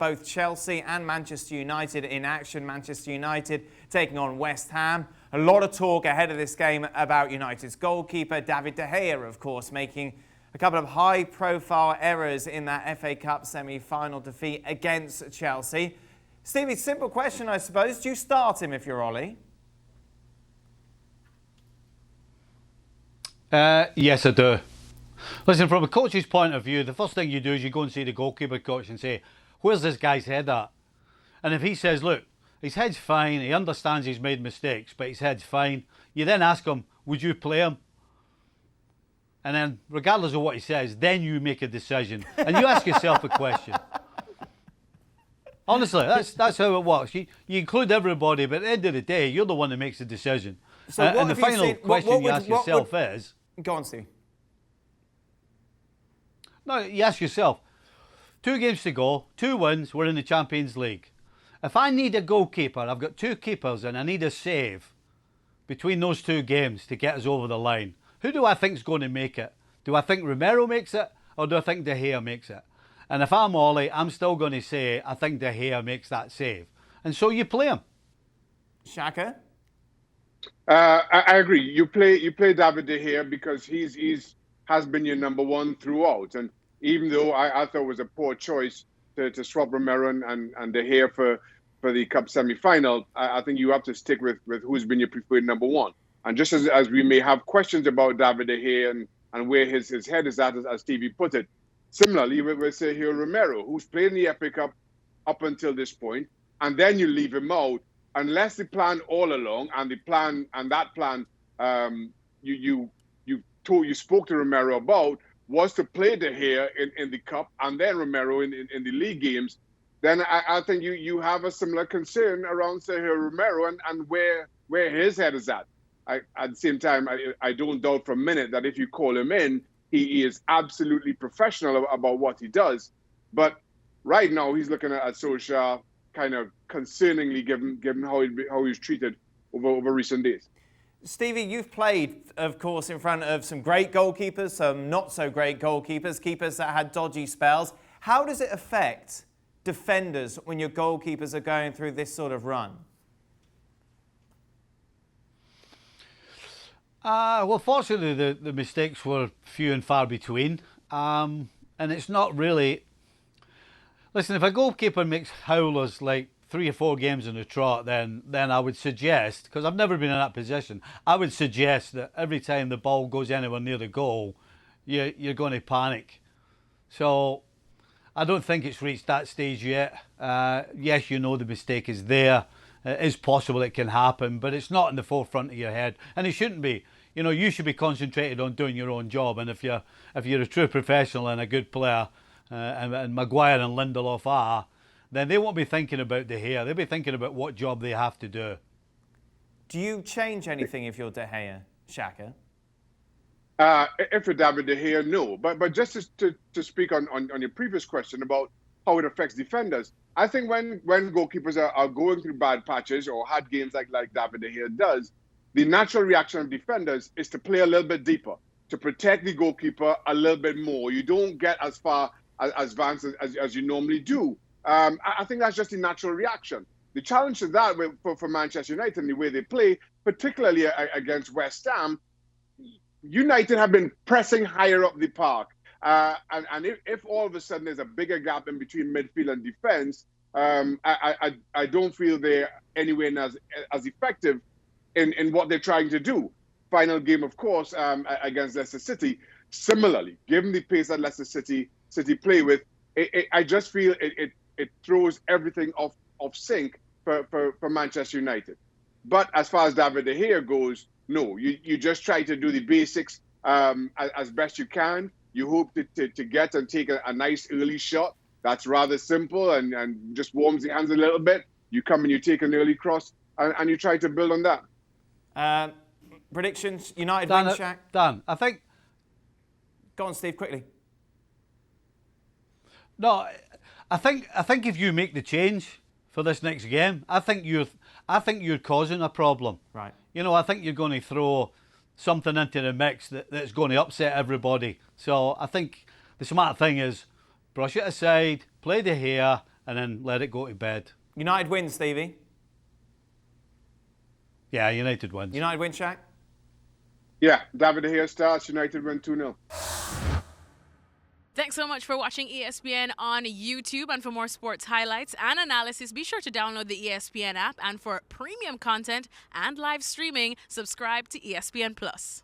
both Chelsea and Manchester United in action. Manchester United taking on West Ham. A lot of talk ahead of this game about United's goalkeeper, David de Gea, of course, making a couple of high-profile errors in that FA Cup semi-final defeat against Chelsea. Stevie, simple question, I suppose. Do you start him if you're Ole? Yes, I do. Listen, from a coach's point of view, the first thing you do is you go and see the goalkeeper coach and say, where's this guy's head at? And if he says, look, his head's fine, he understands he's made mistakes, but his head's fine, you then ask him, would you play him? And then, regardless of what he says, then you make a decision. And you ask yourself a question. Honestly, that's how it works. You include everybody, but at the end of the day, you're the one that makes the decision. So and the final question you ask yourself is... Go on, Steve. No, you ask yourself, 2 games to go, 2 wins, we're in the Champions League. If I need a goalkeeper, I've got 2 keepers and I need a save between those 2 games to get us over the line, who do I think is going to make it? Do I think Romero makes it, or do I think De Gea makes it? And if I'm Ole, I'm still going to say I think De Gea makes that save. And so you play him. Shaka? I agree. You play David de Gea because he's has been your number 1 throughout. And even though I thought it was a poor choice to swap Romero and De Gea for the Cup semi-final, I think you have to stick with who's been your preferred number 1. And just as we may have questions about David de Gea and where his head is at, as Stevie put it, similarly with Sergio Romero, who's played in the FA Cup up until this point, and then you leave him out, unless the plan all along, and that plan you spoke to Romero about was to play De Gea in the Cup and then Romero in the league games, then I think you have a similar concern around Sergio Romero and where his head is at. At the same time, I don't doubt for a minute that if you call him in, he is absolutely professional about what he does. But right now, he's looking at Solskjaer kind of concerningly, given how he's treated over recent days. Stevie, you've played, of course, in front of some great goalkeepers, some not so great goalkeepers, keepers that had dodgy spells. How does it affect defenders when your goalkeepers are going through this sort of run? Well, fortunately, the mistakes were few and far between. And it's not really... Listen, if a goalkeeper makes howlers like 3 or 4 games in a trot, then I would suggest, because I've never been in that position, I would suggest that every time the ball goes anywhere near the goal, you're going to panic. So I don't think it's reached that stage yet. Yes, you know the mistake is there. It is possible it can happen, but it's not in the forefront of your head, and it shouldn't be. You know, you should be concentrated on doing your own job, and if you're a true professional and a good player, and Maguire and Lindelof are, then they won't be thinking about De Gea. They'll be thinking about what job they have to do. Do you change anything if you're De Gea, Shaka? If you're David De Gea, no. But just to speak on your previous question about how it affects defenders, I think when goalkeepers are going through bad patches or hard games like David De Gea does, the natural reaction of defenders is to play a little bit deeper, to protect the goalkeeper a little bit more. You don't get as far as advanced as you normally do. I think that's just the natural reaction. The challenge to that for Manchester United and the way they play, particularly against West Ham, United have been pressing higher up the park. And if all of a sudden there's a bigger gap in between midfield and defense, I don't feel they're anywhere as effective in what they're trying to do. Final game, of course, against Leicester City. Similarly, given the pace that Leicester City play with, I just feel it throws everything off sync for Manchester United. But as far as David De Gea goes, no, you just try to do the basics as best you can. You hope to get and take a nice early shot. That's rather simple and just warms the hands a little bit. You come and you take an early cross and you try to build on that. Predictions, United win, Shaq? Dan, I think... Go on, Steve, quickly. No, I think if you make the change for this next game, I think you're causing a problem. Right. You know, I think you're going to throw something into the mix that's going to upset everybody. So I think the smart thing is brush it aside, play De Gea, and then let it go to bed. United wins, Stevie. Yeah, United wins. United win, Shaq? Yeah, David de Gea starts, United win 2-0. Thanks so much for watching ESPN on YouTube. And for more sports highlights and analysis, be sure to download the ESPN app. And for premium content and live streaming, subscribe to ESPN+.